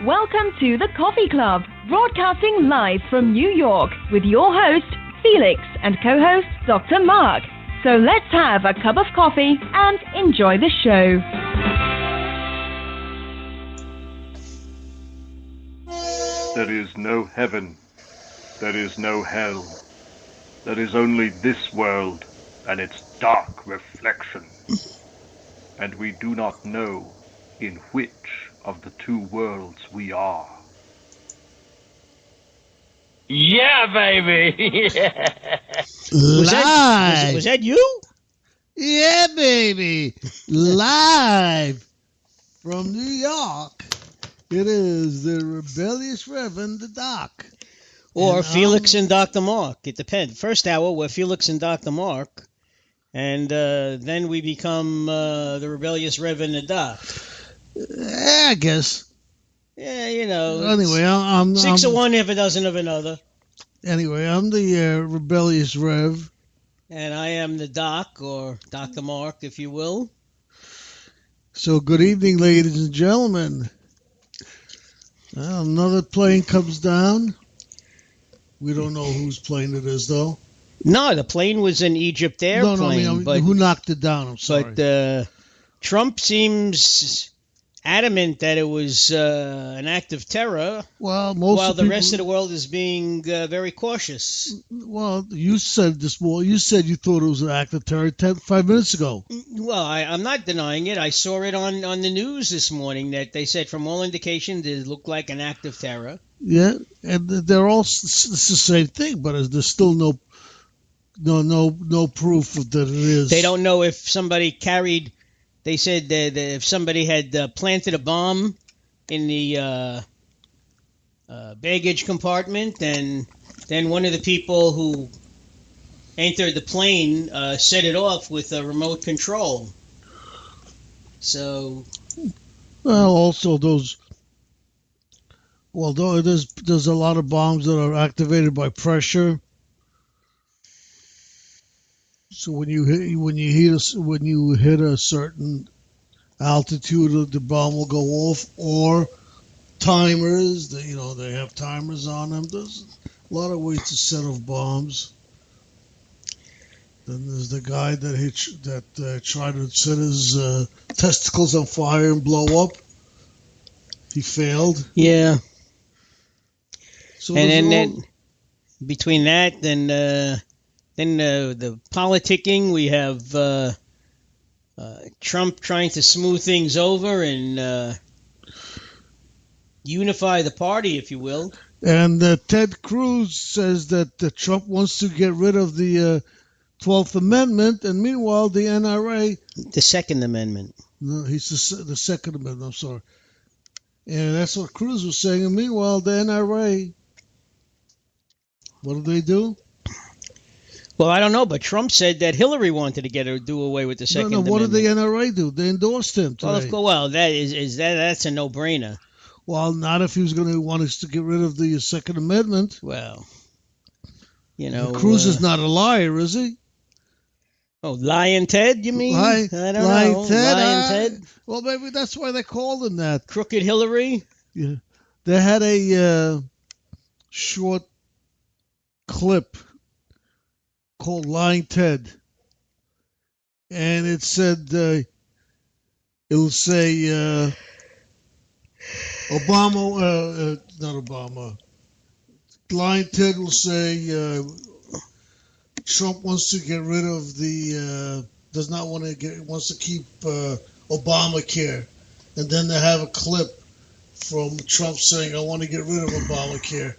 Welcome to the Coffee Club, broadcasting live from New York with your host, Felix, and co-host, Dr. Mark. So let's have a cup of coffee and enjoy the show. There is no heaven. There is no hell. There is only this world and its dark reflection. And we do not know in which of the two worlds we are. Yeah, baby! Live! Was that you? Yeah, baby! Live from New York, it is the rebellious Reverend, the Doc. Or And Felix and Dr. Mark. It depends. First hour, we're Felix and Dr. Mark. And then we become the rebellious Reverend, the Doc. I guess. Yeah, you know. Anyway, I'm six of one, half a dozen of another. Anyway, I'm the rebellious Rev. And I am the Doc, or Dr. Mark, if you will. So, good evening, ladies and gentlemen. Another plane comes down. We don't know whose plane it is, though. No, the plane was an Egypt airplane. No, I mean, but, who knocked it down? I'm sorry. But Trump seems adamant that it was an act of terror, while the rest of the world is being very cautious. Well, you said this morning. You said you thought it was an act of terror 5 minutes ago. Well, I'm not denying it. I saw it on the news this morning that they said from all indications it looked like an act of terror. Yeah, and they're all it's the same thing, but there's still no proof that it is. They don't know if somebody carried. They said that if somebody had planted a bomb in the baggage compartment, and then one of the people who entered the plane set it off with a remote control. So, well, also those. Well, there's a lot of bombs that are activated by pressure. So when you hit a certain altitude, the bomb will go off, or timers. They have timers on them. There's a lot of ways to set off bombs. Then there's the guy that tried to set his testicles on fire and blow up. He failed. Yeah. So and then between that, then the politicking, we have Trump trying to smooth things over and unify the party, if you will. And Ted Cruz says that Trump wants to get rid of the 12th Amendment, and meanwhile the NRA... The Second Amendment. No, he's the Second Amendment, I'm sorry. And that's what Cruz was saying. And meanwhile, the NRA, what do? Well, I don't know, but Trump said that Hillary wanted to do away with the Second Amendment. What did the NRA do? They endorsed him today. That's a no-brainer. Well, not if he was going to want us to get rid of the Second Amendment. Well, Cruz is not a liar, is he? Oh, Lion Ted, you mean? I don't know. Ted? Well, maybe that's why they called him that. Crooked Hillary? Yeah. They had a short clip called Lying Ted. And it said, it'll say, Obama, not Obama, Lying Ted will say, Trump wants to get rid of wants to keep Obamacare. And then they have a clip from Trump saying, I want to get rid of Obamacare.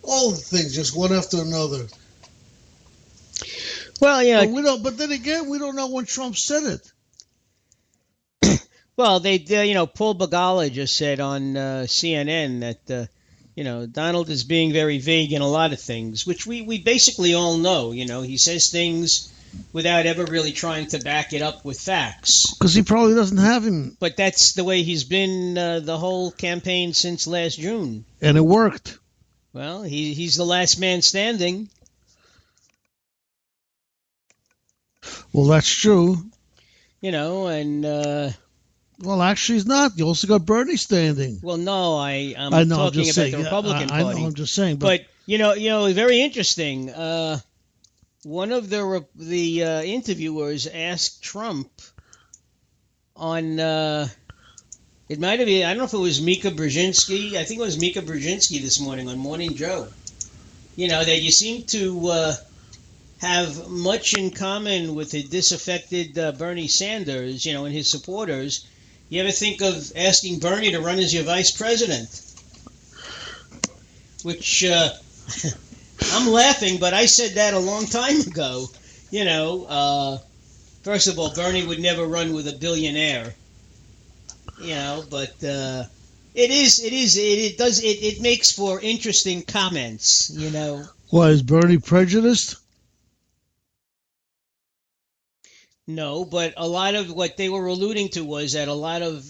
All the things, just one after another. Well, yeah. But then again, we don't know when Trump said it. Well, Paul Begala just said on CNN that, Donald is being very vague in a lot of things, which we basically all know. He says things without ever really trying to back it up with facts. Because he probably doesn't have him. But that's the way he's been the whole campaign since last June. And it worked. Well, he's the last man standing. Well, that's true. And Well, actually, he's not. You also got Bernie standing. Well, no, I'm I know. I'm talking just about saying. the Republican I Party. know. I'm just saying. But very interesting. One of the interviewers asked Trump on. It might have been. I don't know if it was Mika Brzezinski. I think it was Mika Brzezinski this morning on Morning Joe. That you seem to have much in common with the disaffected Bernie Sanders, and his supporters. You ever think of asking Bernie to run as your vice president? Which, I'm laughing, but I said that a long time ago. First of all, Bernie would never run with a billionaire. But it makes for interesting comments. Why is Bernie prejudiced? No, but a lot of what they were alluding to was that a lot of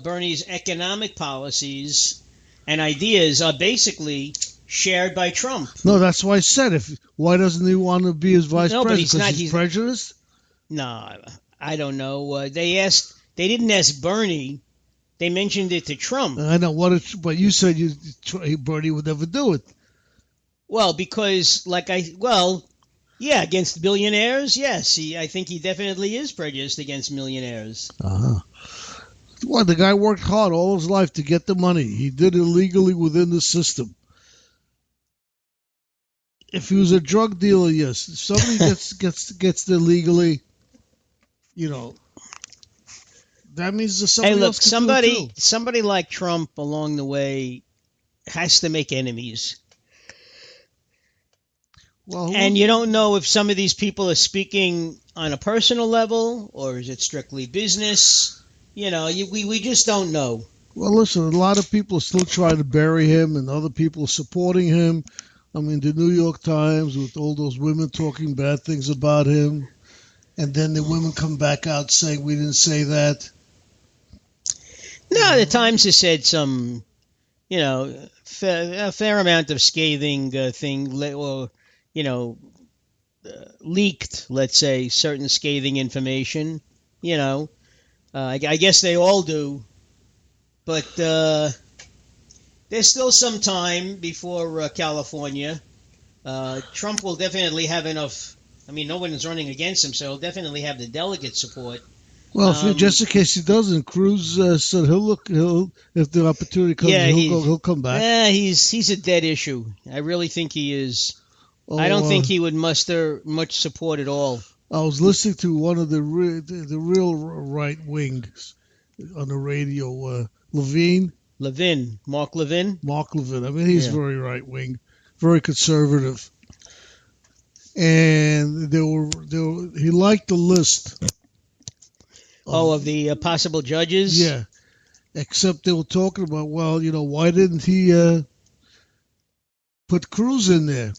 Bernie's economic policies and ideas are basically shared by Trump. No, that's why I said why doesn't he want to be his vice president? But he's not. He's prejudiced? No, I don't know. They didn't ask Bernie. They mentioned it to Trump. I know but you said Bernie would never do it. Well, because yeah, against billionaires, yes. I think he definitely is prejudiced against millionaires. Uh-huh. Well, the guy worked hard all his life to get the money. He did it legally within the system. If he was a drug dealer, yes. If somebody gets there legally, that means that somebody else can do it too. Somebody like Trump along the way has to make enemies. Well, and you don't know if some of these people are speaking on a personal level or is it strictly business. We just don't know. Well, listen, a lot of people are still trying to bury him and other people are supporting him. I mean, the New York Times with all those women talking bad things about him. And then the women come back out saying we didn't say that. No, the Times has said some, a fair amount of scathing thing or leaked, let's say, certain scathing information. I guess they all do. But there's still some time before California. Trump will definitely have enough. I mean, no one is running against him, so he'll definitely have the delegate support. Well, just in case he doesn't, Cruz said he'll if the opportunity comes, he'll come back. Yeah, he's a dead issue. I really think he is. I don't think he would muster much support at all. I was listening to one of the real right wings on the radio, Mark Levin. I mean, he's very right wing, very conservative, and he liked the list. Of the possible judges. Yeah, except they were talking about, why didn't he put Cruz in there?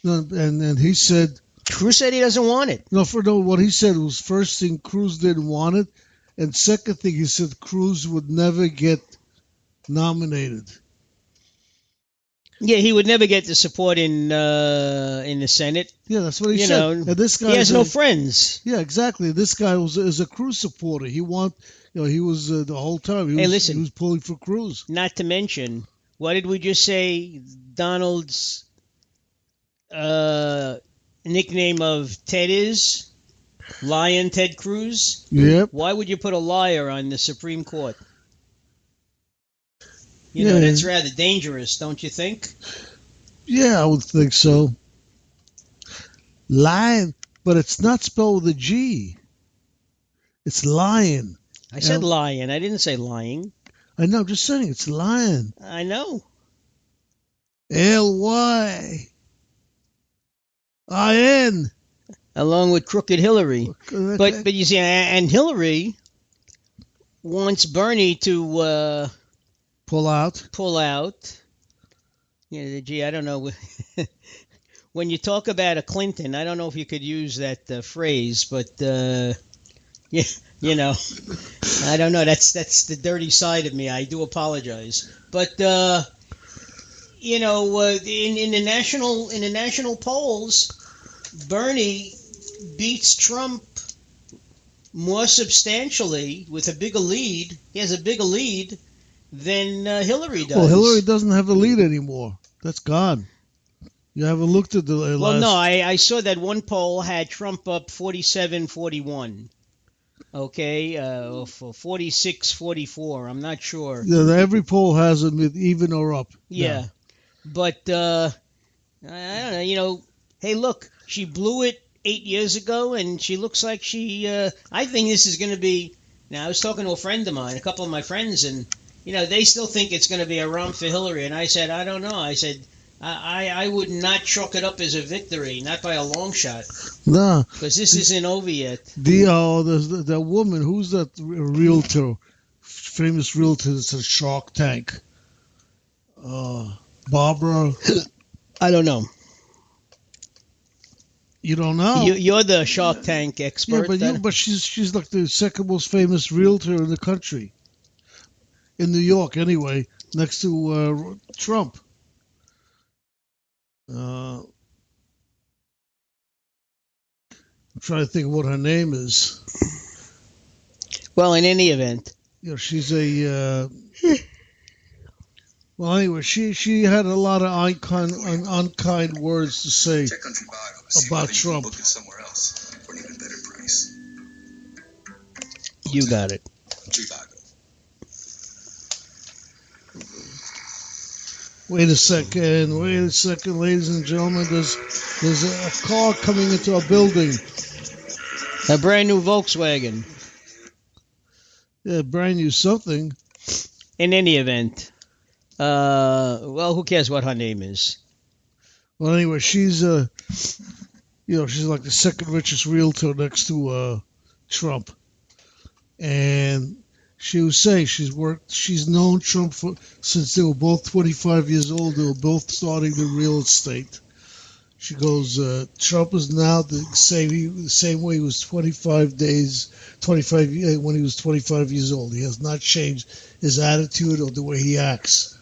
And he said, Cruz said he doesn't want it. No, what he said was, first thing, Cruz didn't want it, and second thing, he said Cruz would never get nominated. Yeah, he would never get the support in the Senate. Yeah, that's what he said. And this guy, he has no friends. Yeah, exactly. This guy is a Cruz supporter. He was the whole time. He was pulling for Cruz. Not to mention, what did we just say? Donald's nickname of Ted is Lion Ted Cruz. Yep. Why would you put a liar on the Supreme Court? That's rather dangerous, don't you think? Yeah, I would think so. Lion, but it's not spelled with a G. It's lion. I said lion. I didn't say lying. I know. I'm just saying it's lion. I know. Lyin. Along with Crooked Hillary. But you see, and Hillary wants Bernie to pull out. Gee, I don't know. When you talk about a Clinton, I don't know if you could use that phrase, but I don't know. That's the dirty side of me. I do apologize. But in the national polls, Bernie beats Trump more substantially with a bigger lead. He has a bigger lead than Hillary does. Well, Hillary doesn't have a lead anymore. That's gone. You haven't looked at the last... Well, no, I saw that one poll had Trump up 47-41. Okay, for 46-44. I'm not sure. Yeah, every poll has him even or up. Yeah. Now. But, I don't know, hey, look, she blew it 8 years ago, and she looks like she, I think this is going to be, now I was talking to a friend of mine, a couple of my friends, and, they still think it's going to be a romp for Hillary, and I said, I don't know. I said, I would not chalk it up as a victory, not by a long shot. No. Because this isn't over yet. The woman, who's that realtor, famous realtor that's a Shark Tank? Barbara? I don't know. You don't know? You're the Shark Tank expert. Yeah, but she's like the second most famous realtor in the country. In New York, anyway, next to Trump. I'm trying to think of what her name is. Well, in any event. She's a... well, anyway, she had a lot of unkind words to say about Trump. Book it somewhere else for an even better price. You got it. Chicago. Wait a second, ladies and gentlemen. There's a car coming into our building. A brand new Volkswagen. Yeah, brand new something. In any event, well, who cares what her name is? Well, anyway, she's she's like the second richest realtor next to Trump, and she was saying she's known Trump since they were both 25 years old. They were both starting the real estate. She goes, Trump is now the same way he was 25 when he was 25 years old. He has not changed his attitude or the way he acts.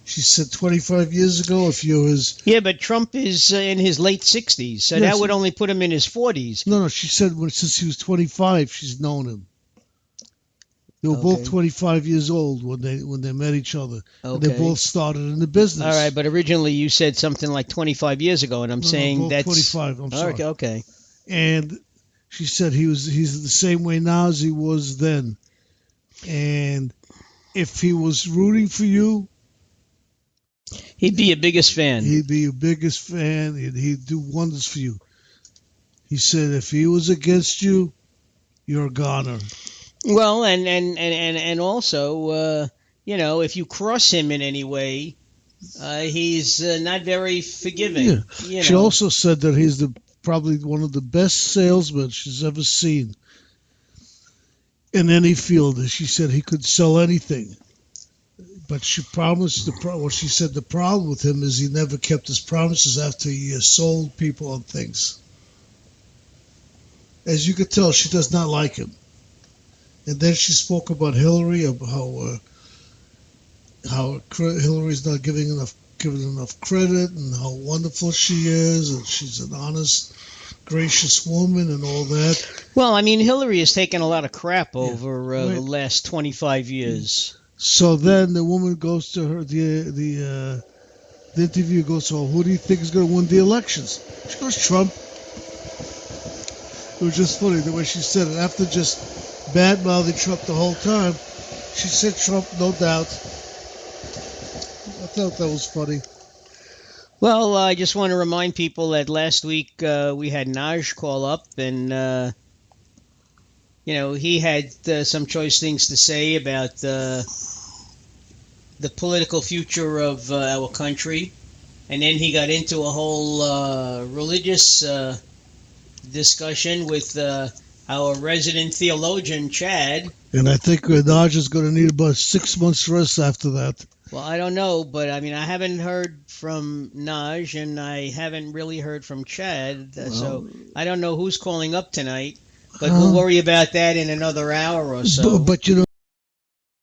She said 25 years ago, if you're his... Yeah, but Trump is in his late 60s, so that would only put him in his 40s. No, she said since he was 25, she's known him. They were both 25 years old when they met each other. Okay. And they both started in the business. All right, but originally you said something like 25 years ago, and I'm saying that's 25. I'm sorry. Okay. And she said he's the same way now as he was then. And if he was rooting for you, he'd be your biggest fan. He'd be your biggest fan. He'd do wonders for you. He said if he was against you, you're a goner. Well, and also, if you cross him in any way, he's not very forgiving. Yeah. She also said that he's probably one of the best salesmen she's ever seen in any field. She said he could sell anything. But she promised she said the problem with him is he never kept his promises after he sold people on things. As you could tell, she does not like him. And then she spoke about Hillary, about how Hillary's not given enough credit, and how wonderful she is, and she's an honest, gracious woman, and all that. Well, I mean, Hillary has taken a lot of crap over the last 25 years. So then the woman goes to her, the interview goes, so who do you think is going to win the elections? She goes, Trump. It was just funny the way she said it. After just bad-mouthing Trump the whole time, she said Trump, no doubt. I thought that was funny. Well, I just want to remind people that last week we had Naj call up, and he had some choice things to say about the political future of our country, and then he got into a whole religious discussion with our resident theologian, Chad. And I think Naj is going to need about 6 months rest after that. Well, I don't know, but I mean, I haven't heard from Naj, and I haven't really heard from Chad, so I don't know who's calling up tonight, but we'll worry about that in another hour or so. But